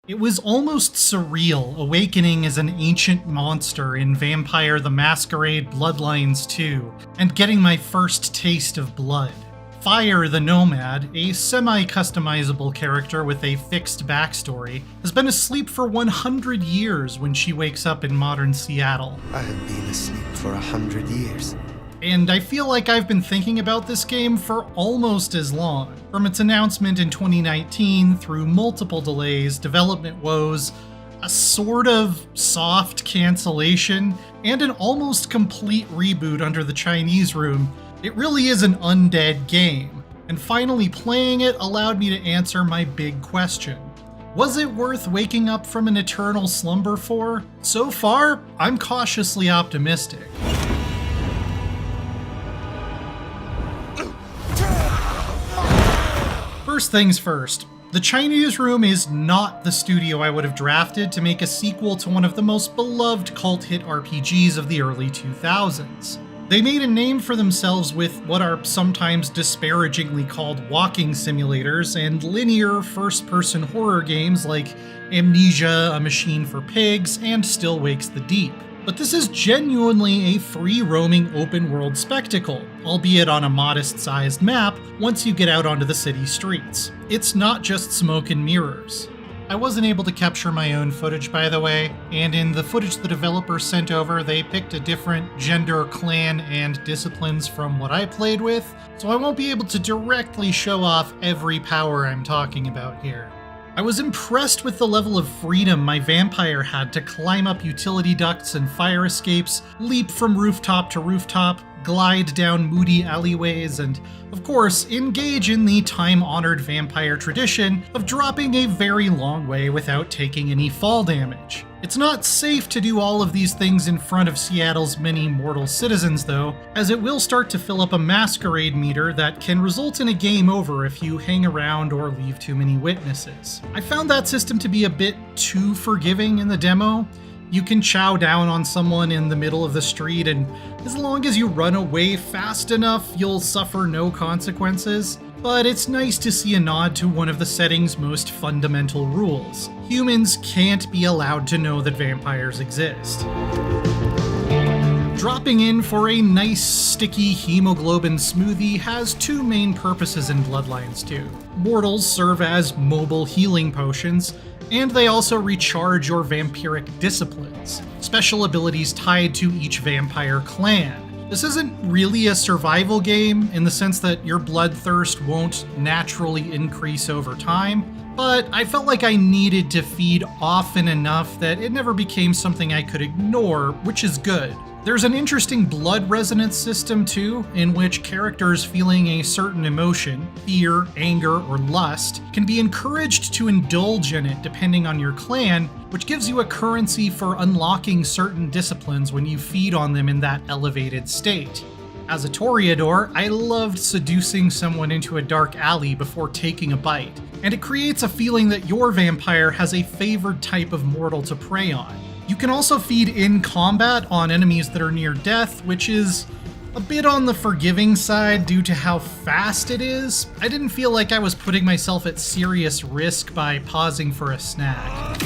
It was almost surreal awakening as an ancient monster in Vampire the Masquerade Bloodlines 2 and getting my first taste of blood. Fire the Nomad, a semi-customizable character with a fixed backstory, has been asleep for 100 years when she wakes up in modern Seattle. I have been asleep for 100 years. And I feel like I've been thinking about this game for almost as long. From its announcement in 2019 through multiple delays, development woes, a sort of soft cancellation, and an almost complete reboot under the Chinese room, it really is an undead game. And finally playing it allowed me to answer my big question. Was it worth waking up from an eternal slumber for? So far, I'm cautiously optimistic. First things first, the Chinese room is not the studio I would have drafted to make a sequel to one of the most beloved cult hit RPGs of the early 2000s. They made a name for themselves with what are sometimes disparagingly called walking simulators and linear first-person horror games like Amnesia, A Machine for Pigs, and Still Wakes the Deep. But this is genuinely a free-roaming open-world spectacle, albeit on a modest-sized map once you get out onto the city streets. It's not just smoke and mirrors. I wasn't able to capture my own footage, by the way, and in the footage the developers sent over, they picked a different gender, clan, and disciplines from what I played with, so I won't be able to directly show off every power I'm talking about here. I was impressed with the level of freedom my vampire had to climb up utility ducts and fire escapes, leap from rooftop to rooftop, glide down moody alleyways, and, of course, engage in the time-honored vampire tradition of dropping a very long way without taking any fall damage. It's not safe to do all of these things in front of Seattle's many mortal citizens, though, as it will start to fill up a masquerade meter that can result in a game over if you hang around or leave too many witnesses. I found that system to be a bit too forgiving in the demo. You can chow down on someone in the middle of the street, and as long as you run away fast enough, you'll suffer no consequences. But it's nice to see a nod to one of the setting's most fundamental rules. Humans can't be allowed to know that vampires exist. Dropping in for a nice, sticky hemoglobin smoothie has two main purposes in Bloodlines 2. Mortals serve as mobile healing potions, and they also recharge your vampiric disciplines, special abilities tied to each vampire clan. This isn't really a survival game in the sense that your bloodthirst won't naturally increase over time, but I felt like I needed to feed often enough that it never became something I could ignore, which is good. There's an interesting blood resonance system too, in which characters feeling a certain emotion, fear, anger, or lust, can be encouraged to indulge in it depending on your clan, which gives you a currency for unlocking certain disciplines when you feed on them in that elevated state. As a Toreador, I loved seducing someone into a dark alley before taking a bite, and it creates a feeling that your vampire has a favored type of mortal to prey on. You can also feed in combat on enemies that are near death, which is a bit on the forgiving side due to how fast it is. I didn't feel like I was putting myself at serious risk by pausing for a snack.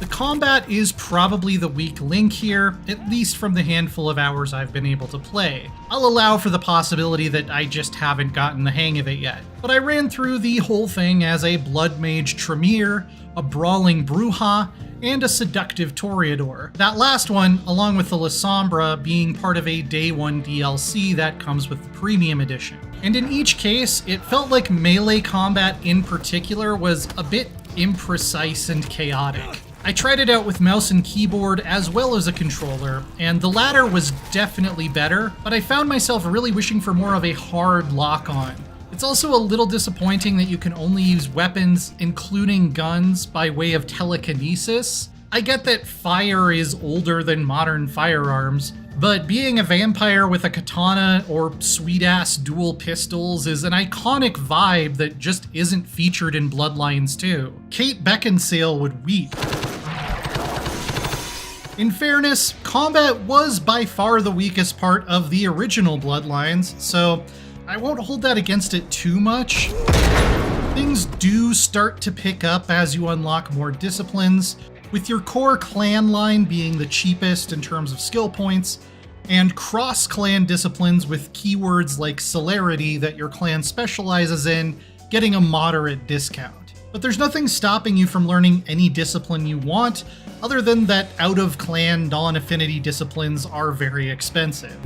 The combat is probably the weak link here, at least from the handful of hours I've been able to play. I'll allow for the possibility that I just haven't gotten the hang of it yet, but I ran through the whole thing as a blood mage Tremere, a brawling Bruja, and a seductive Toreador. That last one, along with the La Sombra, being part of a Day 1 DLC that comes with the Premium Edition. And in each case, it felt like melee combat in particular was a bit imprecise and chaotic. I tried it out with mouse and keyboard as well as a controller, and the latter was definitely better, but I found myself really wishing for more of a hard lock-on. It's also a little disappointing that you can only use weapons, including guns, by way of telekinesis. I get that fire is older than modern firearms, but being a vampire with a katana or sweet-ass dual pistols is an iconic vibe that just isn't featured in Bloodlines 2. Kate Beckinsale would weep. In fairness, combat was by far the weakest part of the original Bloodlines, so I won't hold that against it too much. Things do start to pick up as you unlock more disciplines, with your core clan line being the cheapest in terms of skill points, and cross-clan disciplines with keywords like celerity that your clan specializes in getting a moderate discount. But there's nothing stopping you from learning any discipline you want, other than that out-of-clan non-affinity disciplines are very expensive.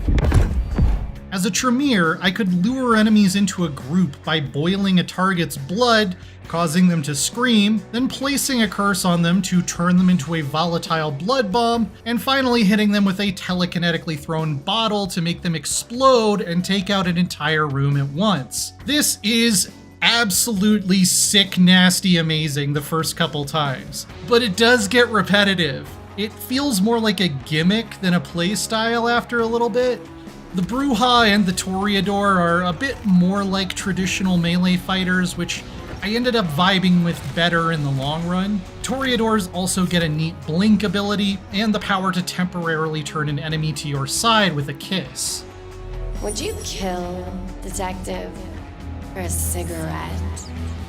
As a Tremere, I could lure enemies into a group by boiling a target's blood, causing them to scream, then placing a curse on them to turn them into a volatile blood bomb, and finally hitting them with a telekinetically thrown bottle to make them explode and take out an entire room at once. This is absolutely sick, nasty, amazing the first couple times, but it does get repetitive. It feels more like a gimmick than a playstyle after a little bit. The Bruja and the Toreador are a bit more like traditional melee fighters, which I ended up vibing with better in the long run. Toreadors also get a neat blink ability and the power to temporarily turn an enemy to your side with a kiss. Would you kill, detective, for a cigarette?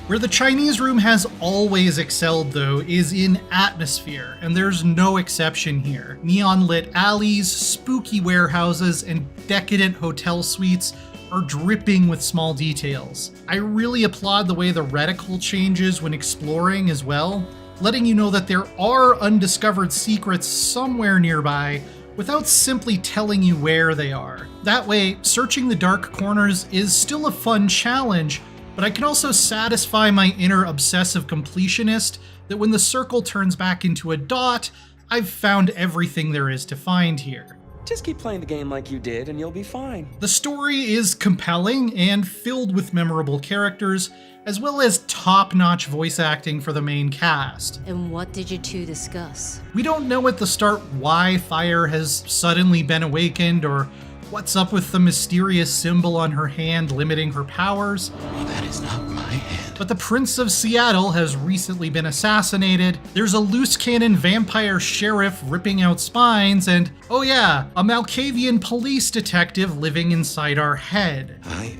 Where the Chinese room has always excelled, though, is in atmosphere, and there's no exception here. Neon-lit alleys, spooky warehouses, and decadent hotel suites are dripping with small details. I really applaud the way the reticle changes when exploring as well, letting you know that there are undiscovered secrets somewhere nearby without simply telling you where they are. That way, searching the dark corners is still a fun challenge, but I can also satisfy my inner obsessive completionist that when the circle turns back into a dot, I've found everything there is to find here. Just keep playing the game like you did and you'll be fine. The story is compelling and filled with memorable characters, as well as top-notch voice acting for the main cast. And what did you two discuss? We don't know at the start why Fire has suddenly been awakened or what's up with the mysterious symbol on her hand limiting her powers. That is not my hand. But the Prince of Seattle has recently been assassinated, there's a loose cannon vampire sheriff ripping out spines, and, oh yeah, a Malkavian police detective living inside our head. I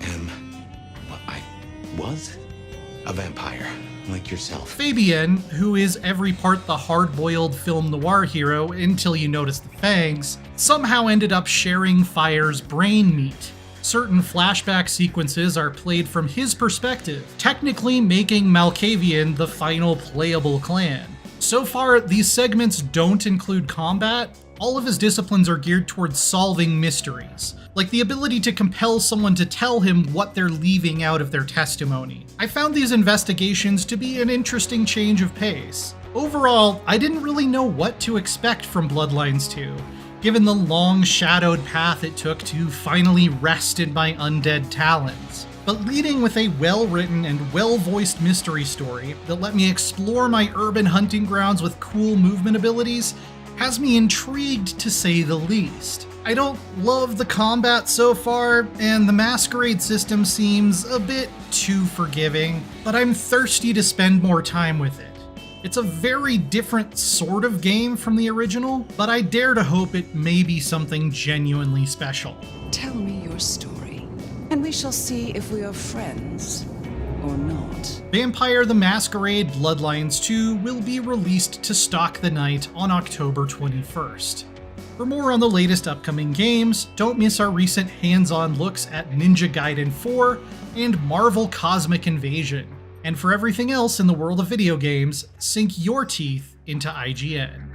was a vampire, like yourself. Fabian, who is every part the hard-boiled film noir hero until you notice the fangs, somehow ended up sharing Fire's brain meat. Certain flashback sequences are played from his perspective, technically making Malkavian the final playable clan. So far, these segments don't include combat. All of his disciplines are geared towards solving mysteries, like the ability to compel someone to tell him what they're leaving out of their testimony. I found these investigations to be an interesting change of pace. Overall, I didn't really know what to expect from Bloodlines 2, given the long shadowed path it took to finally rest in my undead talons. But leading with a well-written and well-voiced mystery story that let me explore my urban hunting grounds with cool movement abilities has me intrigued to say the least. I don't love the combat so far, and the Masquerade system seems a bit too forgiving, but I'm thirsty to spend more time with it. It's a very different sort of game from the original, but I dare to hope it may be something genuinely special. Tell me your story, and we shall see if we are friends or not. Vampire the Masquerade Bloodlines 2 will be released to stock the night on October 21st. For more on the latest upcoming games, don't miss our recent hands-on looks at Ninja Gaiden 4 and Marvel Cosmic Invasion. And for everything else in the world of video games, sink your teeth into IGN.